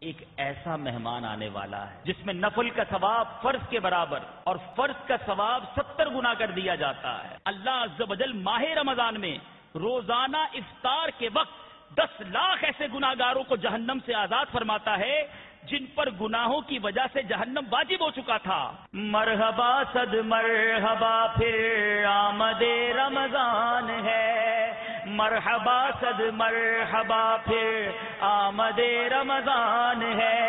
ایک ایسا مہمان آنے والا ہے جس میں نفل کا ثواب فرض کے برابر اور فرض کا ثواب 70 گنا کر دیا جاتا ہے۔ اللہ عز و جل ماہ رمضان میں روزانہ افطار کے وقت 10 لاکھ ایسے گناہگاروں کو جہنم سے آزاد فرماتا ہے جن پر گناہوں کی وجہ سے جہنم واجب ہو چکا تھا۔ مرحبا صد مرحبا پھر آمد رمضان ہے، مرحبا صد مرحبا پھر آمد رمضان ہے۔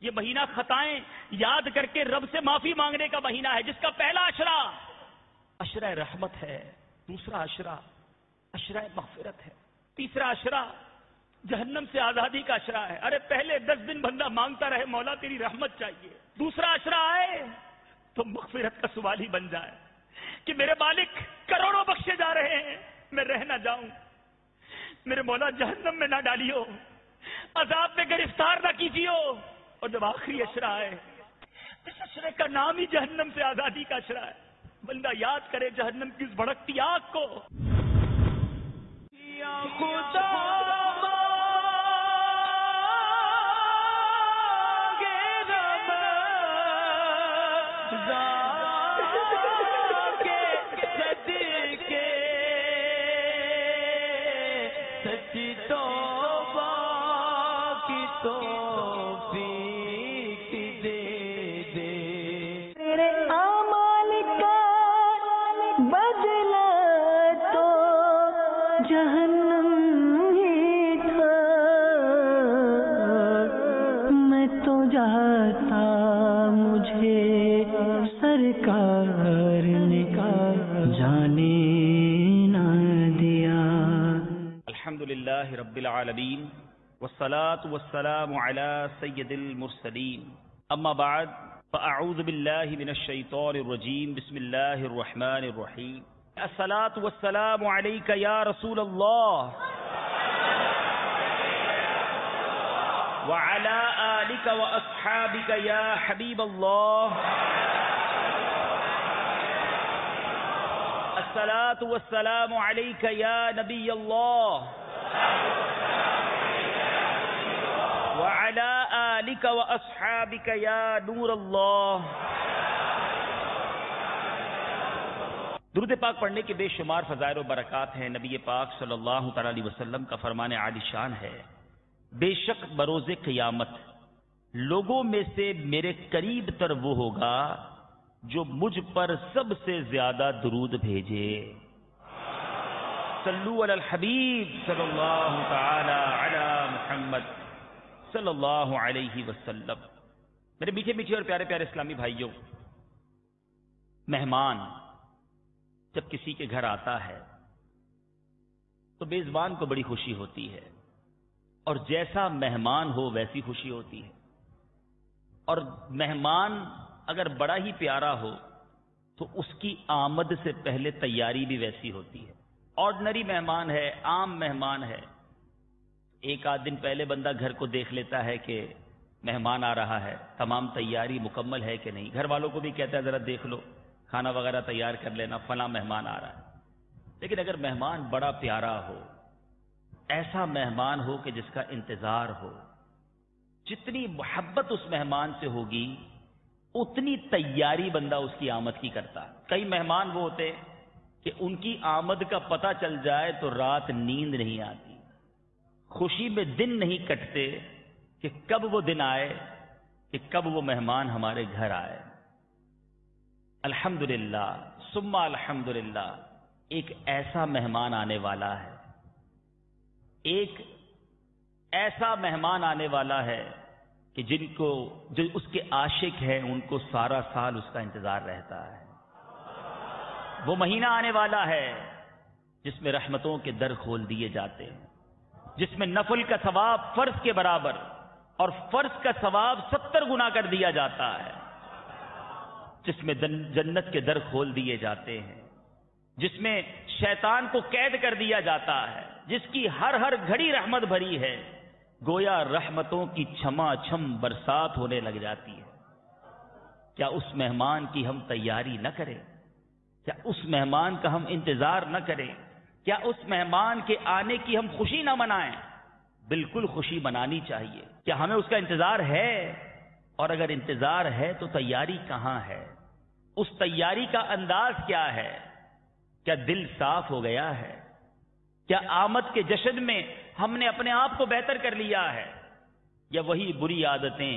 یہ مہینہ خطائیں یاد کر کے رب سے معافی مانگنے کا مہینہ ہے، جس کا پہلا عشرہ عشرہ رحمت ہے، دوسرا عشرہ عشرہ مغفرت ہے، تیسرا عشرہ جہنم سے آزادی کا عشرہ ہے۔ ارے پہلے 10 دن بندہ مانگتا رہے مولا تیری رحمت چاہیے، دوسرا عشرہ آئے تو مغفرت کا سوال ہی بن جائے کہ میرے مالک کروڑوں بخشے جا رہے ہیں، میں رہ نہ جاؤں، میرے مولا جہنم میں نہ ڈالیو، عذاب میں گرفتار نہ کیجیو۔ اور جب آخری عشرہ آئے، اس عشرے کا نام ہی جہنم سے آزادی کا عشرہ ہے، بندہ یاد کرے جہنم کی اس بھڑکتی آگ کو۔ یا خدا جہنم ہی تھا، میں تو جاتا مجھے سرکار نے جانے نہ دیا۔ الحمدللہ رب العالمین والصلاة والسلام على سید المرسلین، اما بعد فاعوذ باللہ من الشیطان الرجیم، بسم اللہ الرحمن الرحیم۔ الصلاة والسلام علیک یا رسول اللہ وعلى آلک واصحابک یا حبیب اللہ۔ الصلاة والسلام علیک یا نبی اللہ وعلى آلک واصحابک یا نور اللہ۔ درود پاک پڑھنے کے بے شمار فضائل و برکات ہیں۔ نبی پاک صلی اللہ تعالی علیہ وسلم کا فرمان عالی شان ہے، بے شک بروز قیامت لوگوں میں سے میرے قریب تر وہ ہوگا جو مجھ پر سب سے زیادہ درود بھیجے۔ صلو علی الحبیب صلی اللہ تعالی علی محمد صلی اللہ علیہ وسلم۔ میرے میٹھے میٹھے اور پیارے پیارے اسلامی بھائیوں، مہمان جب کسی کے گھر آتا ہے تو میزبان کو بڑی خوشی ہوتی ہے، اور جیسا مہمان ہو ویسی خوشی ہوتی ہے، اور مہمان اگر بڑا ہی پیارا ہو تو اس کی آمد سے پہلے تیاری بھی ویسی ہوتی ہے۔ آرڈنری مہمان ہے، عام مہمان ہے، ایک آدھ دن پہلے بندہ گھر کو دیکھ لیتا ہے کہ مہمان آ رہا ہے، تمام تیاری مکمل ہے کہ نہیں، گھر والوں کو بھی کہتا ہے ذرا دیکھ لو، کھانا وغیرہ تیار کر لینا، فلاں مہمان آ رہا ہے۔ لیکن اگر مہمان بڑا پیارا ہو، ایسا مہمان ہو کہ جس کا انتظار ہو، جتنی محبت اس مہمان سے ہوگی اتنی تیاری بندہ اس کی آمد کی کرتا۔ کئی مہمان وہ ہوتے کہ ان کی آمد کا پتہ چل جائے تو رات نیند نہیں آتی، خوشی میں دن نہیں کٹتے کہ کب وہ دن آئے، کہ کب وہ مہمان ہمارے گھر آئے۔ الحمدللہ ثم الحمدللہ ایک ایسا مہمان آنے والا ہے، ایک ایسا مہمان آنے والا ہے کہ جو اس کے عاشق ہیں ان کو سارا سال اس کا انتظار رہتا ہے۔ وہ مہینہ آنے والا ہے جس میں رحمتوں کے در کھول دیے جاتے ہیں، جس میں نفل کا ثواب فرض کے برابر اور فرض کا ثواب 70 گنا کر دیا جاتا ہے، جس میں جنت کے در کھول دیے جاتے ہیں، جس میں شیطان کو قید کر دیا جاتا ہے، جس کی ہر ہر گھڑی رحمت بھری ہے، گویا رحمتوں کی چھما چھم برسات ہونے لگ جاتی ہے۔ کیا اس مہمان کی ہم تیاری نہ کریں؟ کیا اس مہمان کا ہم انتظار نہ کریں؟ کیا اس مہمان کے آنے کی ہم خوشی نہ منائیں؟ بالکل خوشی منانی چاہیے، کیا ہمیں اس کا انتظار ہے؟ اور اگر انتظار ہے تو تیاری کہاں ہے؟ اس تیاری کا انداز کیا ہے؟ کیا دل صاف ہو گیا ہے؟ کیا آمد کے جشن میں ہم نے اپنے آپ کو بہتر کر لیا ہے؟ یا وہی بری عادتیں،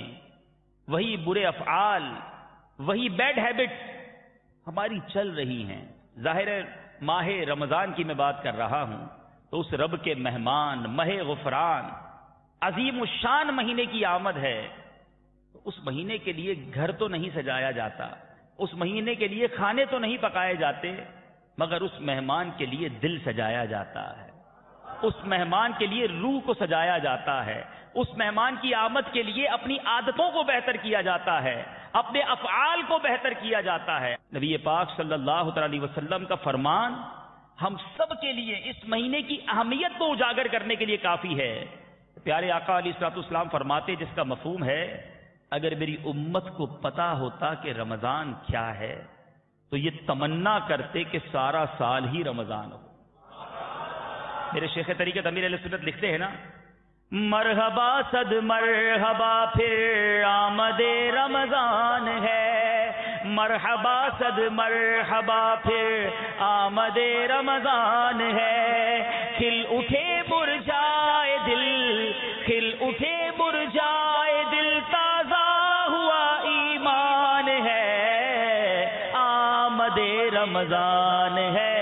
وہی برے افعال، وہی بیڈ ہیبٹس ہماری چل رہی ہیں؟ ظاہر ہے ماہ رمضان کی میں بات کر رہا ہوں تو اس رب کے مہمان، ماہ غفران، عظیم الشان مہینے کی آمد ہے. اس مہینے کے لیے گھر تو نہیں سجایا جاتا، اس مہینے کے لیے کھانے تو نہیں پکائے جاتے، مگر اس مہمان کے لیے دل سجایا جاتا ہے، اس مہمان کے لیے روح کو سجایا جاتا ہے، اس مہمان کی آمد کے لیے اپنی عادتوں کو بہتر کیا جاتا ہے، اپنے افعال کو بہتر کیا جاتا ہے. نبی پاک صلی اللہ علیہ وسلم کا فرمان ہم سب کے لیے اس مہینے کی اہمیت کو اجاگر کرنے کے لیے کافی ہے. پیارے آقا علیہ الصلوۃ والسلام فرماتے جس کا مفہوم ہے اگر میری امت کو پتا ہوتا کہ رمضان کیا ہے تو یہ تمنا کرتے کہ سارا سال ہی رمضان ہو. میرے شیخ طریقت امیر علیہ سنت لکھتے ہیں نا، مرحبا صد مرحبا پھر آمد رمضان ہے، مرحبا صد مرحبا پھر آمد رمضان ہے، کھل اٹھے برجائے دل، کھل اٹھے برجائے دل، تازہ ہوا ایمان ہے، آمد رمضان ہے،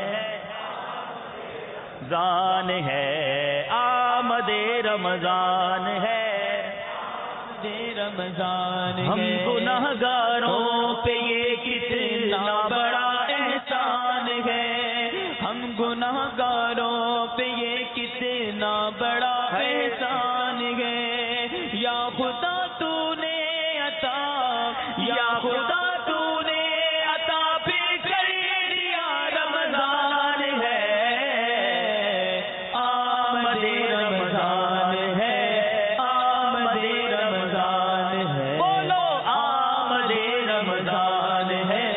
رمضان ہے، آمد رمضان ہے، رمضان ہے. ہم گنہگاروں پہ یہ کتنا بڑا احسان ہے، ہم گنہگاروں پہ یہ کتنا بڑا احسان ہے. یا خدا تو نے عطا، یا خدا تو نے عطا پھر کر دیا رمضان ہے، آمد رمضان ہے، آمد رمضان ہے. بولو آمد رمضان ہے،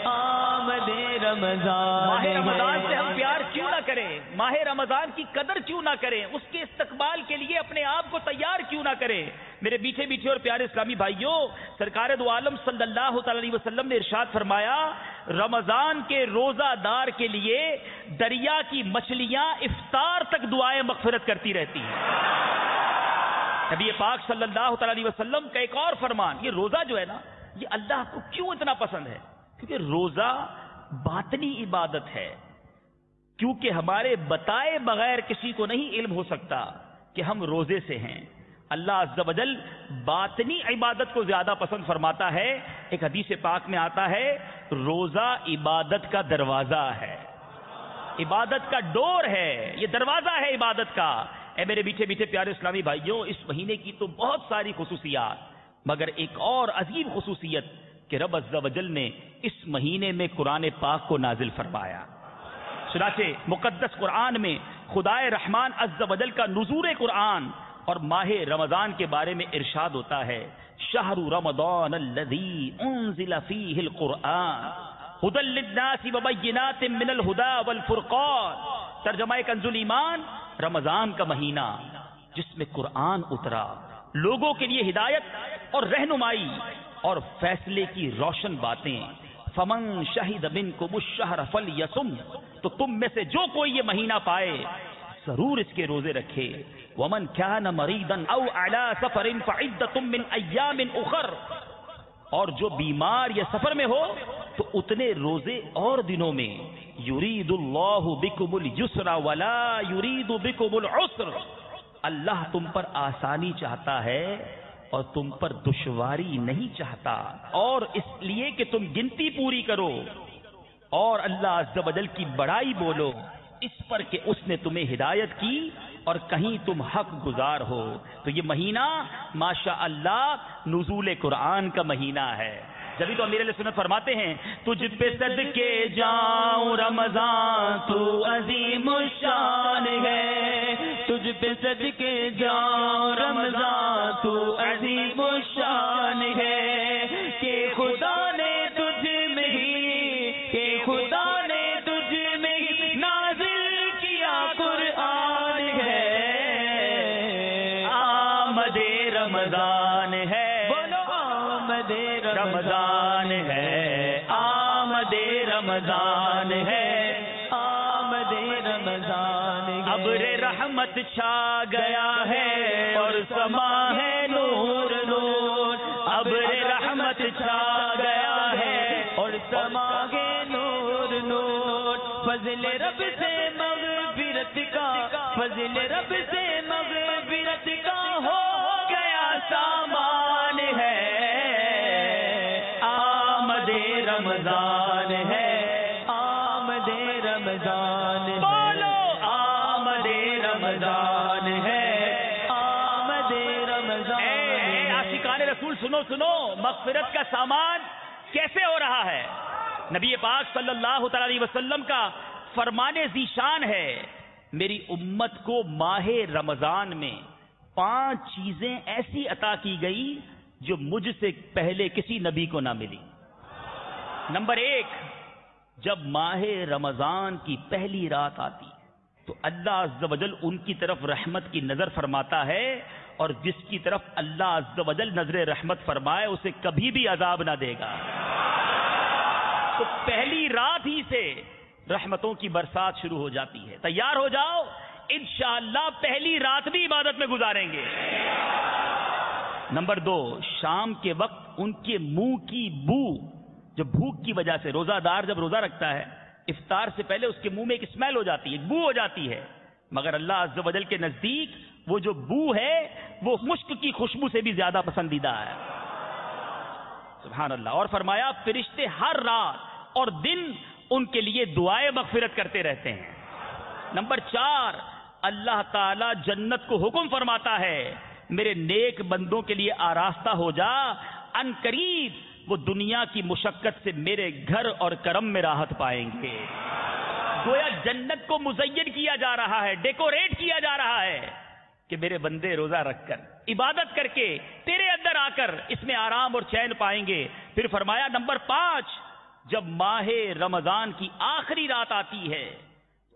آمد رمضان. ماہ رمضان سے ہم پیار کیوں نہ کریں؟ ماہ رمضان کی قدر کیوں نہ کریں؟ اس کے استقبال کے لیے اپنے آپ کو تیار کیوں نہ کریں؟ میرے میٹھے میٹھے اور پیارے اسلامی بھائیوں، سرکار دو عالم صلی اللہ علیہ وسلم نے ارشاد فرمایا رمضان کے روزہ دار کے لیے دریا کی مچھلیاں افطار تک دعائیں مغفرت کرتی رہتی ہیں. نبی پاک صلی اللہ علیہ وسلم کا ایک اور فرمان، یہ روزہ جو ہے نا یہ اللہ کو کیوں اتنا پسند ہے؟ کیونکہ روزہ باطنی عبادت ہے، کیونکہ ہمارے بتائے بغیر کسی کو نہیں علم ہو سکتا کہ ہم روزے سے ہیں. اللہ عز و جل باطنی عبادت کو زیادہ پسند فرماتا ہے. ایک حدیث پاک میں آتا ہے روزہ عبادت کا دروازہ ہے، عبادت کا ڈور ہے، یہ دروازہ ہے عبادت کا. اے میرے میٹھے میٹھے پیارے اسلامی بھائیوں، اس مہینے کی تو بہت ساری خصوصیات، مگر ایک اور عظیم خصوصیت کہ رب عز و جل نے اس مہینے میں قرآن پاک کو نازل فرمایا. چنانچہ مقدس قرآن میں خدائے رحمان عز و جل کا نزول قرآن اور ماہ رمضان کے بارے میں ارشاد ہوتا ہے شہر رمضان الذی انزل فیہ القرآن ھدی للناس وبینات من الہدی والفرقان. ترجمہ کنز الایمان، رمضان کا مہینہ جس میں قرآن اترا، لوگوں کے لیے ہدایت اور رہنمائی اور فیصلے کی روشن باتیں. فمن شہد منکم الشہر فلیصم، تو تم میں سے جو کوئی یہ مہینہ پائے ضرور اس کے روزے رکھے. ومن کان مریضا او علی سفر فعدۃ من ایام اخر، اور جو بیمار یا سفر میں ہو تو اتنے روزے اور دنوں میں. یرید اللہ بکم اليسر ولا یرید بکم العسر، اللہ تم پر آسانی چاہتا ہے اور تم پر دشواری نہیں چاہتا، اور اس لیے کہ تم گنتی پوری کرو اور اللہ عز و جل کی بڑائی بولو اس پر کہ اس نے تمہیں ہدایت کی اور کہیں تم حق گزار ہو. تو یہ مہینہ ماشاء اللہ نزول قرآن کا مہینہ ہے. جبھی تو امیر علیہ سنت فرماتے ہیں تجھ پہ صدقے جاؤں رمضان تو عظیم الشان ہے، تجھ پہ صدقے جاؤں رمضان تو عظیم الشان ہے، کہ خدا نے تجھ میں ہی، کہ خدا نے تجھ میں ہی نازل کیا قرآن ہے. آمد رمضان ہے، بولو آمد رمضان ہے، آمد رمضان ہے، آمد رمضان ہے، ابر رحمت چھا گیا ہے اور سما ہے نور نور، ابر رحمت چھا گیا ہے اور سما ہے نور نور، فضل رب سے مغفرت کا، فضل رب سے مغفرت کا ہو گیا سامان ہے، آمد رمضان ہے، آمد رمضان ہے، بولو آمد رمضان ہے، آمد رمضان ہے۔ عاشقان رسول سنو سنو، مغفرت کا سامان کیسے ہو رہا ہے؟ نبی پاک صلی اللہ تعالی علیہ وسلم کا فرمان ذیشان ہے، میری امت کو ماہ رمضان میں 5 چیزیں ایسی عطا کی گئی جو مجھ سے پہلے کسی نبی کو نہ ملی۔ نمبر 1، جب ماہ رمضان کی پہلی رات آتی تو اللہ عز و جل ان کی طرف رحمت کی نظر فرماتا ہے، اور جس کی طرف اللہ عز و جل نظر رحمت فرمائے اسے کبھی بھی عذاب نہ دے گا۔ تو پہلی رات ہی سے رحمتوں کی برسات شروع ہو جاتی ہے۔ تیار ہو جاؤ، انشاءاللہ پہلی رات بھی عبادت میں گزاریں گے۔ نمبر 2، شام کے وقت ان کے منہ کی بو، جو بھوک کی وجہ سے روزہ دار جب روزہ رکھتا ہے افطار سے پہلے اس کے منہ میں ایک اسمیل ہو جاتی ہے، ایک بو ہو جاتی ہے، مگر اللہ عز و جل کے نزدیک وہ جو بو ہے وہ مشک کی خوشبو سے بھی زیادہ پسندیدہ ہے۔ سبحان اللہ۔ اور فرمایا فرشتے ہر رات اور دن ان کے لیے دعائیں مغفرت کرتے رہتے ہیں۔ نمبر 4، اللہ تعالی جنت کو حکم فرماتا ہے میرے نیک بندوں کے لیے آراستہ ہو جا، ان قریب وہ دنیا کی مشقت سے میرے گھر اور کرم میں راحت پائیں گے۔ گویا جنت کو مزین کیا جا رہا ہے، ڈیکوریٹ کیا جا رہا ہے کہ میرے بندے روزہ رکھ کر عبادت کر کے تیرے اندر آ کر اس میں آرام اور چین پائیں گے۔ پھر فرمایا نمبر 5، جب ماہ رمضان کی آخری رات آتی ہے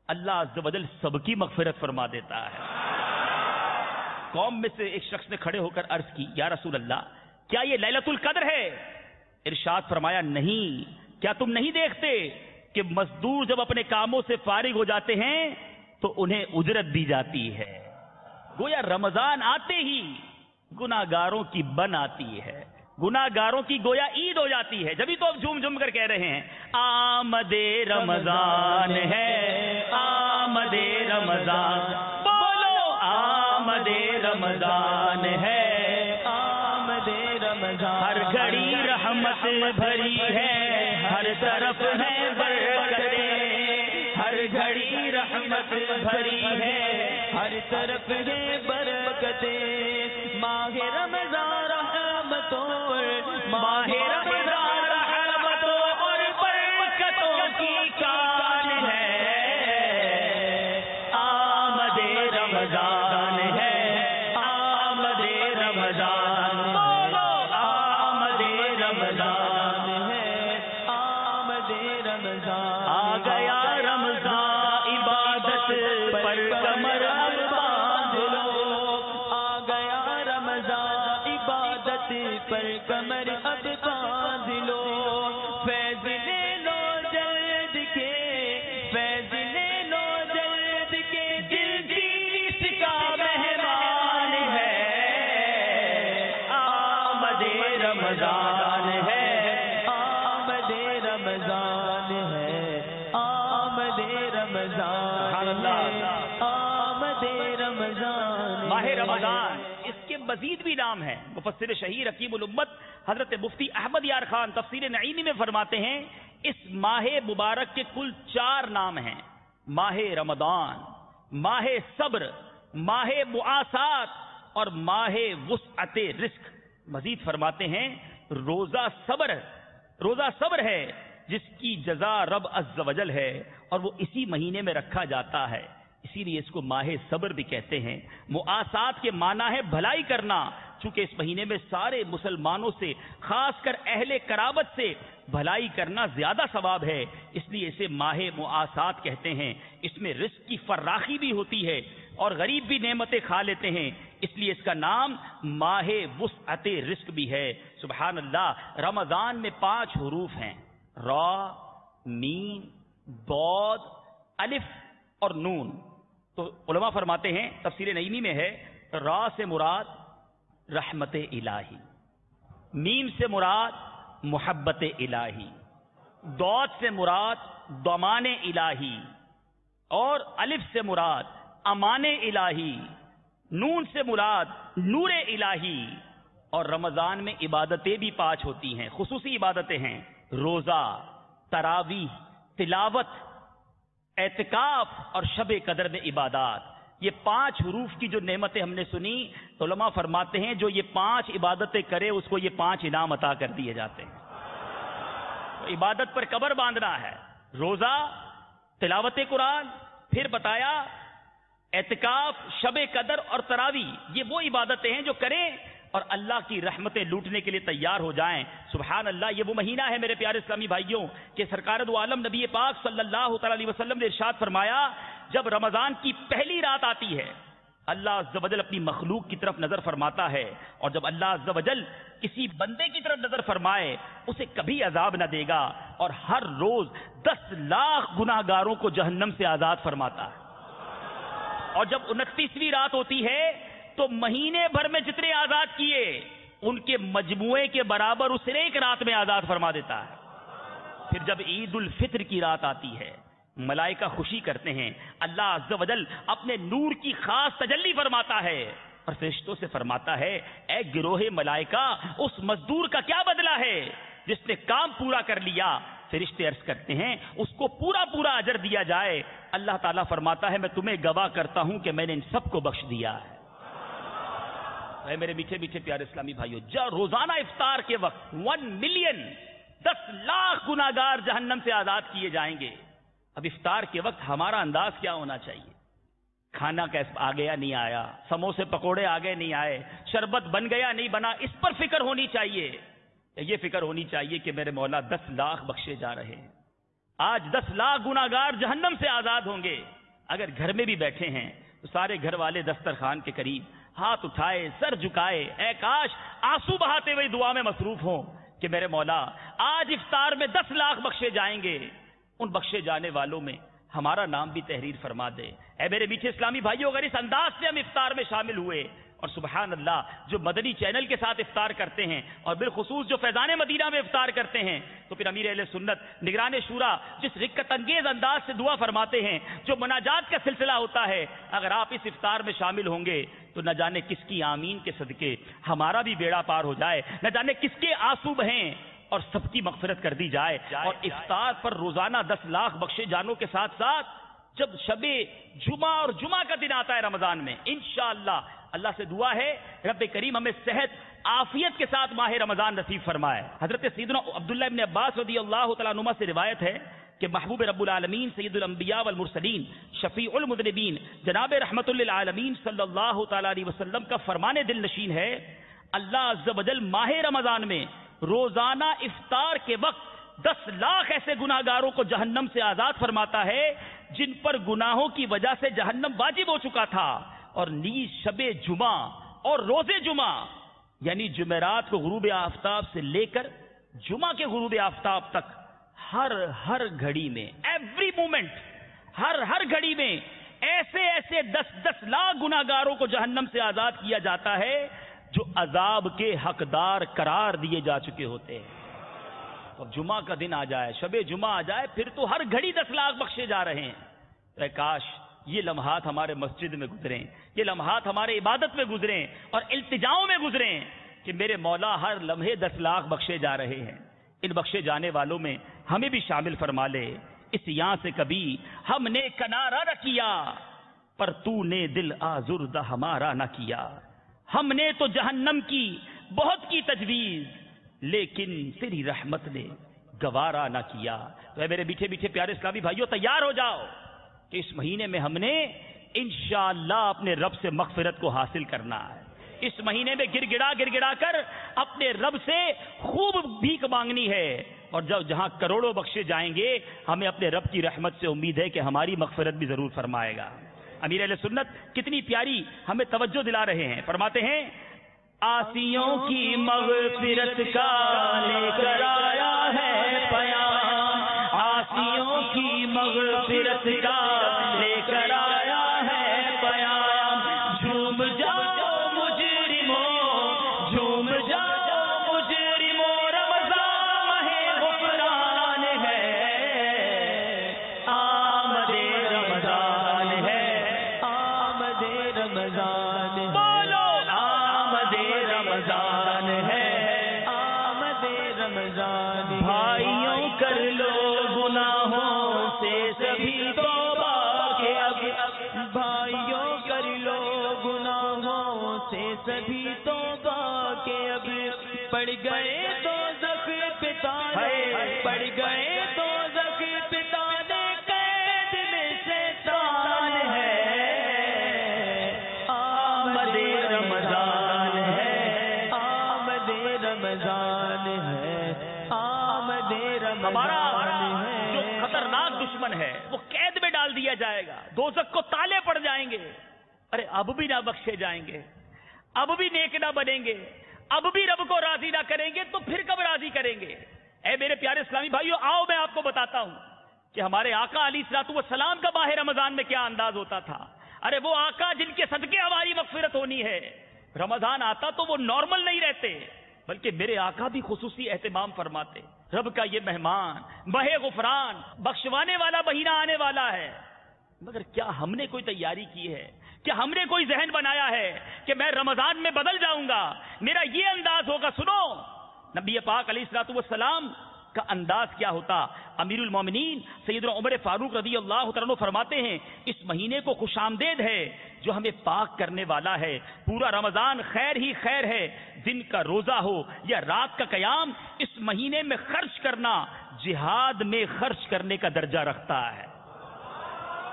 اللہ عز و جل سب کی مغفرت فرما دیتا ہے۔ قوم میں سے ایک شخص نے کھڑے ہو کر عرض کی، یا رسول اللہ کیا یہ لیلۃ القدر ہے؟ ارشاد فرمایا نہیں، کیا تم نہیں دیکھتے کہ مزدور جب اپنے کاموں سے فارغ ہو جاتے ہیں تو انہیں اجرت دی جاتی ہے۔ گویا رمضان آتے ہی گناہگاروں کی بن آتی ہے، گناہگاروں کی گویا عید ہو جاتی ہے۔ جبھی تو اب جھوم جھوم کر کہہ رہے ہیں آمد رمضان ہے، آمد رمضان، بولو آمد رمضان ہے، آمد رمضان، ہر گھڑی رحمت بھری ہے، ہر طرف ہے برکتیں، ہر گھڑی رحمت بھری ہے، ہر طرف ہے برکتیں، ماہ رمضان رحمتوں، ماہ رمضان رحمتوں اور برکتوں کی کان ہے، آمد رمضان ہے، آمد رمضان، بولو آمد رمضان ہے، آمد رمضان، آ گیا رمضان عبادت پر کمر اب باندھ لو، آ گیا رمضان عبادت پر کمر اب باندھ لو، فیض لے لو جلد کے، فیض لے لو جلد کے، دل جیس کا مہمان ہے، آمد رمضان ہے، آمد رمضان ہے، آمد رمضان ہے، آمد رمضان، ماہ رمضان اس کے مزید بھی نام ہیں۔ مفسر شہیر حکیم الامت حضرت مفتی احمد یار خان تفسیر نعیمی میں فرماتے ہیں اس ماہ مبارک کے کل 4 نام ہیں، ماہ رمضان، ماہ صبر، ماہ معاسات اور ماہ وسعت رزق۔ مزید فرماتے ہیں روزہ صبر ہے جس کی جزا رب عز و جل ہے اور وہ اسی مہینے میں رکھا جاتا ہے، اسی لیے اس کو ماہ صبر بھی کہتے ہیں۔ معاسات کے معنی ہے بھلائی کرنا، چونکہ اس مہینے میں سارے مسلمانوں سے خاص کر اہل قرابت سے بھلائی کرنا زیادہ ثواب ہے، اس لیے اسے ماہ معاسات کہتے ہیں۔ اس میں رزق کی فراخی بھی ہوتی ہے اور غریب بھی نعمتیں کھا لیتے ہیں، اس لیے اس کا نام ماہ وسعت رزق بھی ہے. سبحان اللہ. رمضان میں 5 حروف ہیں، را، میم، ضاد، الف اور نون. تو علماء فرماتے ہیں، تفسیر نعیمی میں ہے، را سے مراد رحمت الہی، میم سے مراد محبت الہی، ضاد سے مراد ضمان الہی، اور الف سے مراد امان الہی، نون سے مراد نور الہی. اور رمضان میں عبادتیں بھی 5 ہوتی ہیں، خصوصی عبادتیں ہیں، روزہ، تراویح، تلاوت، اعتکاف اور شب قدر میں عبادات. یہ 5 حروف کی جو نعمتیں ہم نے سنی، تو علماء فرماتے ہیں جو یہ 5 عبادتیں کرے اس کو یہ 5 انعام عطا کر دیے جاتے ہیں. تو عبادت پر قبر باندھنا ہے، روزہ، تلاوت قرآن، پھر بتایا اعتکاف، شب قدر اور تراویح. یہ وہ عبادتیں ہیں جو کریں اور اللہ کی رحمتیں لوٹنے کے لیے تیار ہو جائیں. سبحان اللہ. یہ وہ مہینہ ہے میرے پیارے اسلامی بھائیوں کہ سرکار دو عالم نبی پاک صلی اللہ تعالی علیہ وسلم نے ارشاد فرمایا، جب رمضان کی پہلی رات آتی ہے اللہ عز و جل اپنی مخلوق کی طرف نظر فرماتا ہے، اور جب اللہ عز و جل کسی بندے کی طرف نظر فرمائے اسے کبھی عذاب نہ دے گا، اور ہر روز 10 لاکھ گناہگاروں کو جہنم سے آزاد فرماتا ہے. اور جب 29ویں رات ہوتی ہے تو مہینے بھر میں جتنے آزاد کیے ان کے مجموعے کے برابر اس ایک رات میں آزاد فرما دیتا ہے. پھر جب عید الفطر کی رات آتی ہے ملائکہ خوشی کرتے ہیں، اللہ عز و جل اپنے نور کی خاص تجلی فرماتا ہے اور فرشتوں سے فرماتا ہے، اے گروہ ملائکہ اس مزدور کا کیا بدلہ ہے جس نے کام پورا کر لیا؟ فرشتے عرض کرتے ہیں اس کو پورا پورا اجر دیا جائے. اللہ تعالیٰ فرماتا ہے میں تمہیں گواہ کرتا ہوں کہ میں نے ان سب کو بخش دیا ہے. اے میرے میٹھے میٹھے پیارے اسلامی بھائیو، روزانہ افطار کے وقت 1 ملین 10 لاکھ گناہگار جہنم سے آزاد کیے جائیں گے. اب افطار کے وقت ہمارا انداز کیا ہونا چاہیے؟ کھانا کیسا آ گیا نہیں آیا، سموسے پکوڑے آگے نہیں آئے، شربت بن گیا نہیں بنا، اس پر فکر ہونی چاہیے. یہ فکر ہونی چاہیے کہ میرے مولا 10 لاکھ بخشے جا رہے ہیں. آج 10 لاکھ گناہگار جہنم سے آزاد ہوں گے. اگر گھر میں بھی بیٹھے ہیں تو سارے گھر والے دسترخوان کے قریب ہاتھ اٹھائے، سر جھکائے، اے کاش آنسو بہاتے ہوئے دعا میں مصروف ہوں کہ میرے مولا آج افطار میں 10 لاکھ بخشے جائیں گے. ان بخشے جانے والوں میں ہمارا نام بھی تحریر فرما دے. اے میرے میٹھے اسلامی بھائیوں، اگر اس انداز سے ہم افطار میں شامل ہوئے اور سبحان اللہ جو مدنی چینل کے ساتھ افطار کرتے ہیں اور بالخصوص جو فیضان مدینہ میں افطار کرتے ہیں، تو پھر امیر اہل سنت نگران شورا جس رقت انگیز انداز سے دعا فرماتے ہیں، جو مناجات کا سلسلہ ہوتا ہے، اگر آپ اس افطار میں شامل ہوں گے تو نہ جانے کس کی آمین کے صدقے ہمارا بھی بیڑا پار ہو جائے، نہ جانے کس کے آنسو بہیں اور سب کی مغفرت کر دی جائے. اور افطار پر روزانہ 10 لاکھ بخشے جانوں کے ساتھ ساتھ جب شب جمعہ اور جمعہ کا دن آتا ہے رمضان میں، انشاءاللہ اللہ سے دعا ہے رب کریم ہمیں صحت عافیت کے ساتھ ماہ رمضان نصیب فرمائے. حضرت سیدنا عبداللہ ابن عباس رضی اللہ تعالیٰ عنہما سے روایت ہے کہ محبوب رب العالمین سید الانبیاء والمرسلین شفیع المذنبین جناب رحمت للعالمین صلی اللہ تعالیٰ علیہ وسلم کا فرمان دل نشین ہے، اللہ عز و جل ماہ رمضان میں روزانہ افطار کے وقت 10 لاکھ ایسے گناہگاروں کو جہنم سے آزاد فرماتا ہے جن پر گناہوں کی وجہ سے جہنم واجب ہو چکا تھا. اور نیز شب جمعہ اور روز جمعہ یعنی جمعرات کو غروب آفتاب سے لے کر جمعہ کے غروب آفتاب تک ہر گھڑی میں ایوری مومنٹ ہر گھڑی میں ایسے 10 لاکھ گناہگاروں کو جہنم سے آزاد کیا جاتا ہے جو عذاب کے حقدار قرار دیے جا چکے ہوتے ہیں. اب جمعہ کا دن آ جائے، شب جمعہ آ جائے، پھر تو ہر گھڑی 10 لاکھ بخشے جا رہے ہیں. اے کاش یہ لمحات ہمارے مسجد میں گزریں، یہ لمحات ہمارے عبادت میں گزریں اور التجاؤں میں گزریں کہ میرے مولا ہر لمحے 10 لاکھ بخشے جا رہے ہیں. ان بخشے جانے والوں میں ہمیں بھی شامل فرما لے. اس یہاں سے کبھی ہم نے کنارہ نہ کیا پر تو نے دل آزردہ ہمارا نہ کیا. ہم نے تو جہنم کی بہت کی تجویز لیکن تیری رحمت نے گوارا نہ کیا. تو اے میرے میٹھے میٹھے پیارے اسلامی بھائیوں، تیار ہو جاؤ کہ اس مہینے میں ہم نے انشاءاللہ اپنے رب سے مغفرت کو حاصل کرنا ہے. اس مہینے میں گر گڑا کر اپنے رب سے خوب بھیک مانگنی ہے. اور جہاں کروڑوں بخشے جائیں گے ہمیں اپنے رب کی رحمت سے امید ہے کہ ہماری مغفرت بھی ضرور فرمائے گا. امیر اہل سنت کتنی پیاری ہمیں توجہ دلا رہے ہیں، فرماتے ہیں آسیوں کی مغفرت کا لے کر آیا ہے پیام، آسیوں کی مغفرت کا لے کر آیا ہے پیام، جھوم جاؤ مجرموں، جھوم جاؤ مجرموں، رمضان ماہ غفران ہے، آمد رمضان ہے، آمد رمضان ہے، بولو آمد رمضان ہے، آمد رمضان ہے، بھائیوں کر لو گناہوں سے سبھی توبہ کے اب، بھائیوں کر لو گناہوں سے سبھی توبہ کے اب، پڑ گئے تو زخم پتانے، پڑ گئے تو زخم پتانے، قید میں شیطان ہے، آمد رمضان ہے، آمد رمضان ہے، آمد رمضان ہے، جو خطرناک دشمن ہے وہ قید میں ڈال دیا جائے گا، دوزخ کو تالے پڑ جائیں گے، ارے اب بھی نہ بخشے جائیں گے، اب بھی نیک نہ بنیں گے، اب بھی رب کو راضی نہ کریں گے تو پھر کب راضی کریں گے؟ اے میرے پیارے اسلامی بھائیو، آؤ میں آپ کو بتاتا ہوں کہ ہمارے آقا علیہ الصلوۃ والسلام کا ماہ رمضان میں کیا انداز ہوتا تھا۔ ارے وہ آقا جن کے صدقے ہماری مغفرت ہونی ہے، رمضان آتا تو وہ نارمل نہیں رہتے، بلکہ میرے آقا بھی خصوصی اہتمام فرماتے، رب کا یہ مہمان ماہ غفران بخشوانے والا مہینہ آنے والا ہے، مگر کیا ہم نے کوئی تیاری کی ہے؟ کیا ہم نے کوئی ذہن بنایا ہے کہ میں رمضان میں بدل جاؤں گا، میرا یہ انداز ہوگا؟ سنو نبی پاک علیہ الصلوۃ والسلام کا انداز کیا ہوتا۔ امیر المومنین سیدنا عمر فاروق رضی اللہ تعالیٰ عنہ فرماتے ہیں اس مہینے کو خوش آمدید ہے جو ہمیں پاک کرنے والا ہے، پورا رمضان خیر ہی خیر ہے، دن کا روزہ ہو یا رات کا قیام، اس مہینے میں خرچ کرنا جہاد میں خرچ کرنے کا درجہ رکھتا ہے۔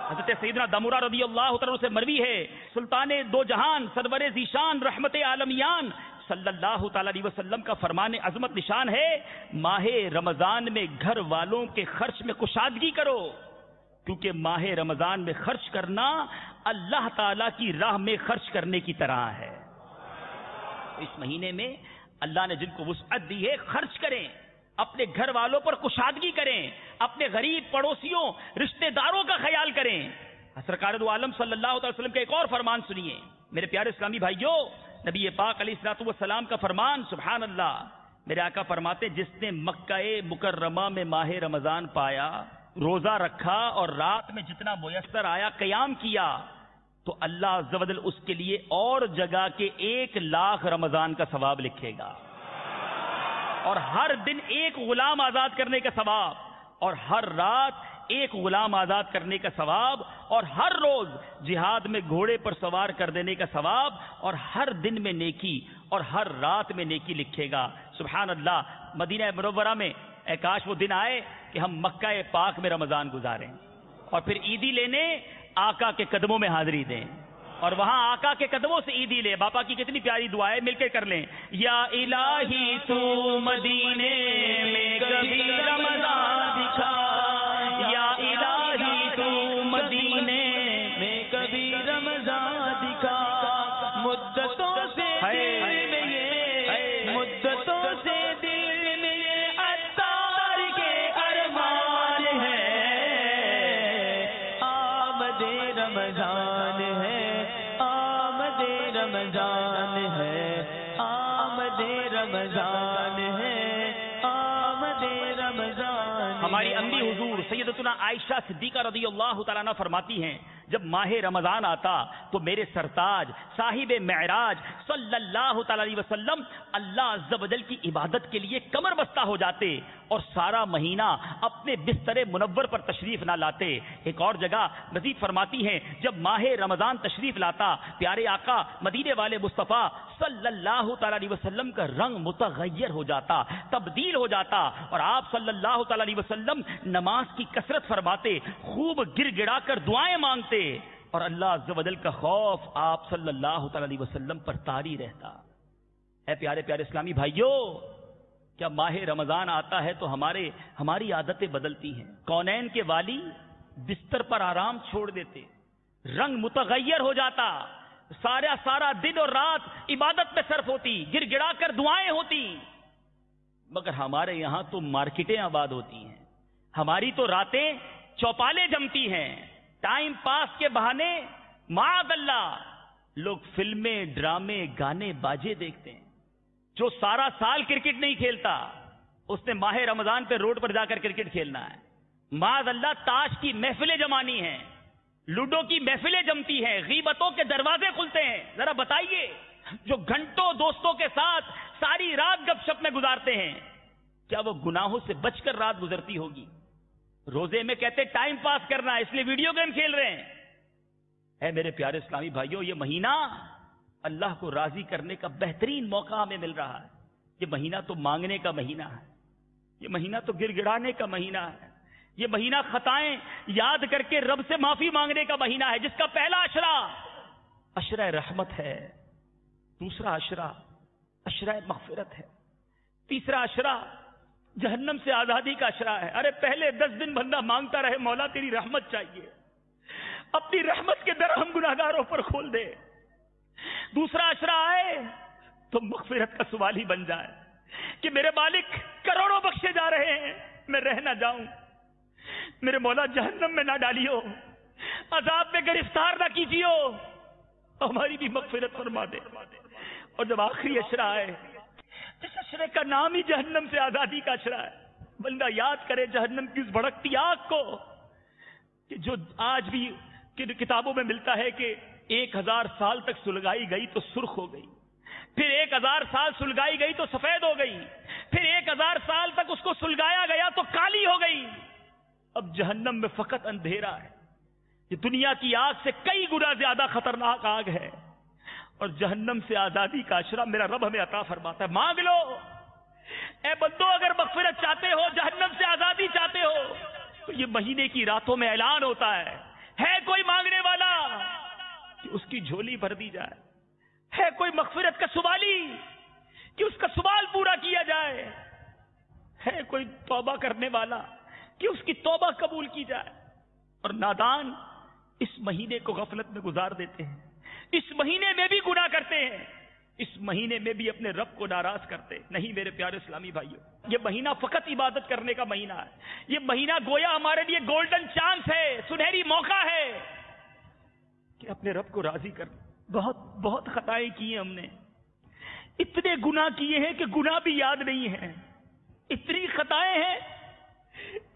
حضرت سیدنا دمورہ رضی اللہ تعالیٰ سے مروی ہے، سلطان دو جہان سرور ذیشان رحمت عالمیان صلی اللہ تعالیٰ علیہ وسلم کا فرمان عظمت نشان ہے، ماہ رمضان میں گھر والوں کے خرچ میں کشادگی کرو، کیونکہ ماہ رمضان میں خرچ کرنا اللہ تعالیٰ کی راہ میں خرچ کرنے کی طرح ہے۔ اس مہینے میں اللہ نے جن کو وسعت دی ہے خرچ کریں، اپنے گھر والوں پر کشادگی کریں، اپنے غریب پڑوسیوں رشتہ داروں کا خیال کریں۔ سرکار دو عالم صلی اللہ علیہ وسلم کا ایک اور فرمان سنیے میرے پیارے اسلامی بھائیوں، نبی پاک علیہ الصلوۃ والسلام کا فرمان، سبحان اللہ، میرے آقا فرماتے جس نے مکہ مکرمہ میں ماہ رمضان پایا، روزہ رکھا اور رات میں جتنا میسر آیا قیام کیا، تو اللہ عز و جل اس کے لیے اور جگہ کے 1,00,000 رمضان کا ثواب لکھے گا، اور ہر دن ایک غلام آزاد کرنے کا ثواب، اور ہر رات ایک غلام آزاد کرنے کا ثواب، اور ہر روز جہاد میں گھوڑے پر سوار کر دینے کا ثواب، اور ہر دن میں نیکی اور ہر رات میں نیکی لکھے گا۔ سبحان اللہ، مدینہ منورہ میں اے کاش وہ دن آئے کہ ہم مکہ پاک میں رمضان گزاریں اور پھر عیدی لینے آقا کے قدموں میں حاضری دیں، اور وہاں آقا کے قدموں سے عیدی لے۔ باپا کی کتنی پیاری دعائیں مل کے کر لیں، یا الہی تو مدینے میں کبھی رمضان دکھا، یا الہی تو مدینے میں کبھی رمضان دکھا، مدتوں سے دل میں یہ، مدتوں سے دل میں یہ عطار کے ارمان ہے، آمد رمضان ہے، آمد رمضان ہے، آمد رمضان ہے، آمد رمضان۔ ہماری امی حضور سیدتنا عائشہ صدیقہ رضی اللہ تعالیٰ عنہ فرماتی ہیں جب ماہ رمضان آتا تو میرے سرتاج صاحب معراج صلی اللہ تعالیٰ علیہ وسلم اللہ عز و جل کی عبادت کے لیے کمر بستہ ہو جاتے اور سارا مہینہ اپنے بستر منور پر تشریف نہ لاتے۔ ایک اور جگہ مزید فرماتی ہیں جب ماہ رمضان تشریف لاتا پیارے آقا مدینے والے مصطفیٰ صلی اللہ تعالیٰ علیہ وسلم کا رنگ متغیر ہو جاتا، تبدیل ہو جاتا، اور آپ صلی اللہ تعالیٰ علیہ وسلم نماز کی کثرت فرماتے، خوب گر گڑا کر دعائیں مانگتے، اور اللہ عز و جل کا خوف آپ صلی اللہ تعالیٰ علیہ وسلم پر طاری رہتا۔ اے پیارے پیارے اسلامی بھائیوں، کیا ماہ رمضان آتا ہے تو ہماری عادتیں بدلتی ہیں۔ کونین کے والی بستر پر آرام چھوڑ دیتے، رنگ متغیر ہو جاتا، سارا دن اور رات عبادت میں صرف ہوتی، گر گڑا کر دعائیں ہوتی. مگر ہمارے یہاں تو مارکیٹیں آباد ہوتی ہیں، ہماری تو راتیں چوپالے جمتی ہیں. ٹائم پاس کے بہانے معاذ اللہ لوگ فلمیں، ڈرامے، گانے، باجے دیکھتے ہیں. جو سارا سال کرکٹ نہیں کھیلتا اس نے ماہ رمضان پہ روڈ پر جا کر کرکٹ کھیلنا ہے. معاذ اللہ تاش کی محفلیں جمانی ہیں، لوڈو کی محفلیں جمتی ہیں، غیبتوں کے دروازے کھلتے ہیں. ذرا بتائیے جو گھنٹوں دوستوں کے ساتھ ساری رات گپ شپ میں گزارتے ہیں، کیا وہ گناہوں سے بچ کر رات گزرتی ہوگی؟ روزے میں کہتے ٹائم پاس کرنا ہے اس لیے ویڈیو گیم کھیل رہے ہیں. اے میرے پیارے اسلامی بھائیوں، یہ مہینہ اللہ کو راضی کرنے کا بہترین موقع ہمیں مل رہا ہے. یہ مہینہ تو مانگنے کا مہینہ ہے، یہ مہینہ تو گر گڑانے کا مہینہ ہے، یہ مہینہ خطائیں یاد کر کے رب سے معافی مانگنے کا مہینہ ہے، جس کا پہلا عشرہ عشرہ رحمت ہے، دوسرا عشرہ عشرہ مغفرت ہے، تیسرا عشرہ جہنم سے آزادی کا عشرہ ہے. ارے پہلے 10 دن بندہ مانگتا رہے مولا تیری رحمت چاہیے، اپنی رحمت کے در ہم گناہگاروں پر کھول دے. دوسرا عشرہ آئے تو مغفرت کا سوال ہی بن جائے کہ میرے مالک کروڑوں بخشے جا رہے ہیں، میں رہ نہ جاؤں، میرے مولا جہنم میں نہ ڈالیو، عذاب میں گرفتار نہ کیجیو، ہماری بھی مغفرت فرما دے. اور جب آخری عشرہ آئے، اس عشرے کا نام ہی جہنم سے آزادی کا عشرہ ہے، بندہ یاد کرے جہنم کی اس بھڑکتی آگ کو کہ جو آج بھی کتابوں میں ملتا ہے کہ 1000 سال تک سلگائی گئی تو سرخ ہو گئی، پھر 1000 سال سلگائی گئی تو سفید ہو گئی، پھر 1000 سال تک اس کو سلگایا گیا تو کالی ہو گئی. اب جہنم میں فقط اندھیرا ہے. یہ دنیا کی آگ سے کئی گنا زیادہ خطرناک آگ ہے، اور جہنم سے آزادی کا عشرہ میرا رب ہمیں عطا فرماتا ہے. مانگ لو اے بندو، اگر مغفرت چاہتے ہو، جہنم سے آزادی چاہتے ہو، تو یہ مہینے کی راتوں میں اعلان ہوتا ہے کوئی مانگنے والا کہ اس کی جھولی بھر دی جائے، ہے کوئی مغفرت کا سوالی کہ اس کا سوال پورا کیا جائے، ہے کوئی توبہ کرنے والا کہ اس کی توبہ قبول کی جائے. اور نادان اس مہینے کو غفلت میں گزار دیتے ہیں، اس مہینے میں بھی گناہ کرتے ہیں، اس مہینے میں بھی اپنے رب کو ناراض کرتے. نہیں میرے پیارے اسلامی بھائیوں، یہ مہینہ فقط عبادت کرنے کا مہینہ ہے. یہ مہینہ گویا ہمارے لیے گولڈن چانس ہے، سنہری موقع ہے کہ اپنے رب کو راضی کر. بہت خطائیں کی ہیں ہم نے، اتنے گناہ کیے ہیں کہ گناہ بھی یاد نہیں ہیں، اتنی خطائیں ہیں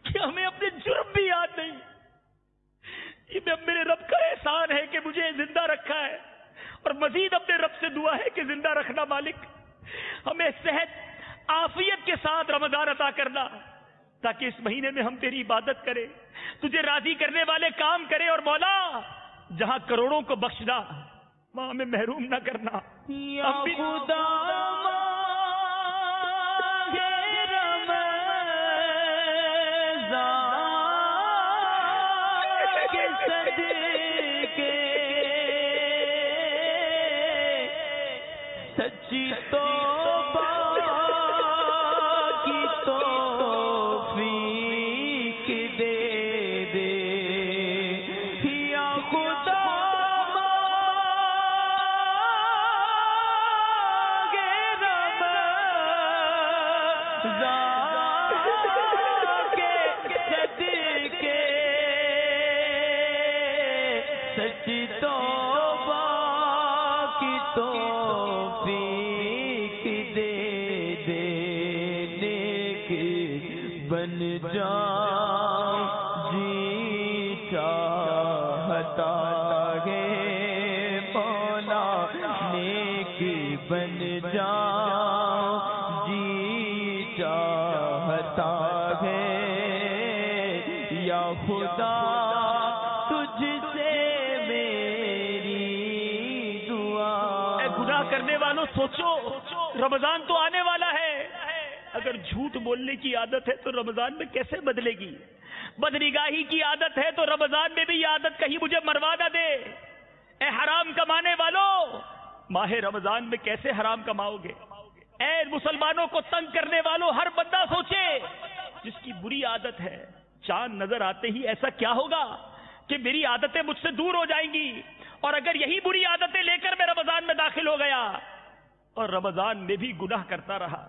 کہ ہمیں اپنے جرم بھی یاد نہیں. یہ میرے رب کا احسان ہے کہ مجھے زندہ رکھا ہے، اور مزید اپنے رب سے دعا ہے کہ زندہ رکھنا مالک، ہمیں صحت عافیت کے ساتھ رمضان عطا کرنا، تاکہ اس مہینے میں ہم تیری عبادت کریں، تجھے راضی کرنے والے کام کریں. اور مولا جہاں کروڑوں کو بخشنا، وہاں ہمیں محروم نہ کرنا. یا خدا سچی توبہ کی توفیق دے دے، یا خدا سچی توبہ کی توفیق دے دے، نیک بن جاؤں جی چاہتا ہے مولا، نیک بن جاؤں جی چاہتا ہے، یا خدا کرنے والوں سوچو، رمضان تو آنے والا ہے. اگر جھوٹ بولنے کی عادت ہے تو رمضان میں کیسے بدلے گی؟ بدنگاہی کی عادت ہے تو رمضان میں بھی یہ عادت کہیں مجھے مروا نہ دے. اے حرام کمانے والوں، ماہ رمضان میں کیسے حرام کماؤ گے؟ اے مسلمانوں کو تنگ کرنے والوں، ہر بندہ سوچے جس کی بری عادت ہے چاند نظر آتے ہی ایسا کیا ہوگا کہ میری عادتیں مجھ سے دور ہو جائیں گی، اور اگر یہی بری عادتیں لے کر میں رمضان میں داخل ہو گیا اور رمضان میں بھی گناہ کرتا رہا